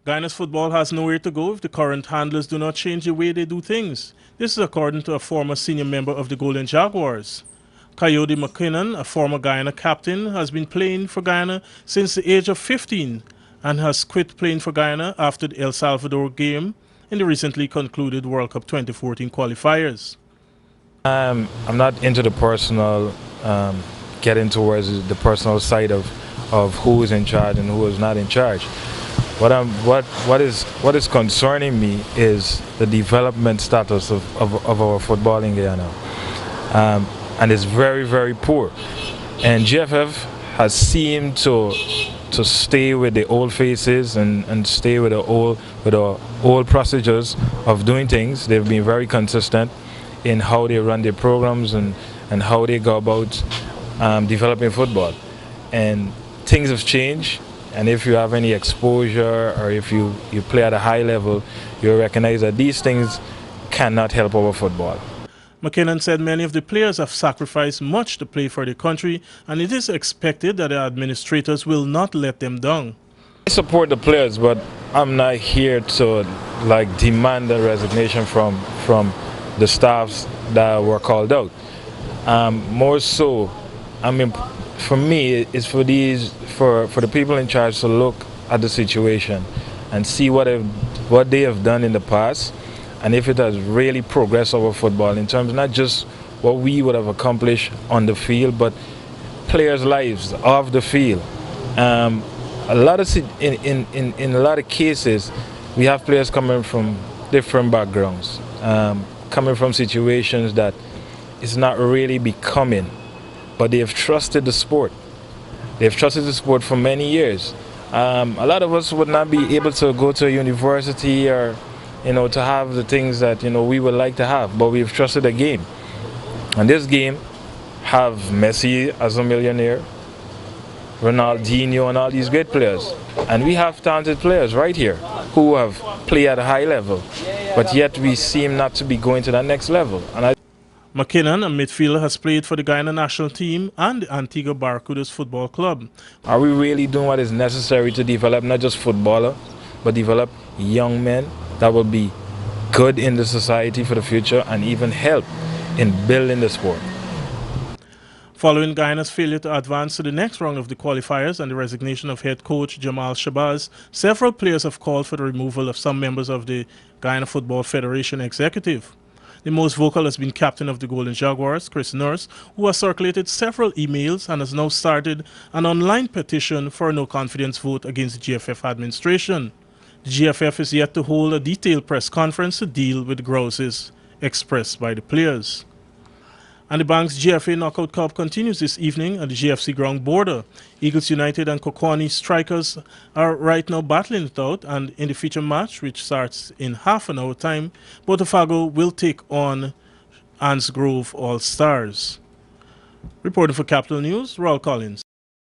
Guyana's football has nowhere to go if the current handlers do not change the way they do things. This is according to a former senior member of the Golden Jaguars. Coyote McKinnon, a former Guyana captain, has been playing for Guyana since the age of 15 and has quit playing for Guyana after the El Salvador game in the recently concluded World Cup 2014 qualifiers. I'm not into the personal, getting towards the personal side of who is in charge and who is not in charge. What is concerning me is the development status of our football in Guyana, and it's very, very poor. And GFF has seemed to stay with the old faces and stay with the old procedures of doing things. They've been very consistent in how they run their programs and how they go about developing football. And things have changed, and if you have any exposure or if you play at a high level, you'll recognize that these things cannot help our football. McKinnon said many of the players have sacrificed much to play for their country, and it is expected that the administrators will not let them down. I support the players, but I'm not here to demand a resignation from the staffs that were called out. More so, I mean, for me, it's for the people in charge to look at the situation and see what they have done in the past, and if it has really progressed our football in terms not just what we would have accomplished on the field, but players' lives off the field. In a lot of cases, we have players coming from different backgrounds, coming from situations that is not really becoming, but they have trusted the sport. They've trusted the sport for many years. A lot of us would not be able to go to a university or, to have the things that, we would like to have, but we've trusted the game. And this game have Messi as a millionaire, Ronaldinho and all these great players. And we have talented players right here who have played at a high level, but yet we seem not to be going to that next level. McKinnon, a midfielder, has played for the Guyana national team and the Antigua Barracudas football club. Are we really doing what is necessary to develop not just footballers, but develop young men that will be good in the society for the future and even help in building the sport? Following Guyana's failure to advance to the next round of the qualifiers and the resignation of head coach Jamal Shabazz, several players have called for the removal of some members of the Guyana Football Federation executive. The most vocal has been captain of the Golden Jaguars, Chris Nurse, who has circulated several emails and has now started an online petition for a no-confidence vote against the GFF administration. The GFF is yet to hold a detailed press conference to deal with the grouses expressed by the players. And the Bank's GFA Knockout Cup continues this evening at the GFC ground border. Eagles United and Kokwani Strikers are right now battling it out, and in the feature match, which starts in half an hour time, Botafogo will take on Anse Grove All Stars. Reporting for Capital News, Raul Collins.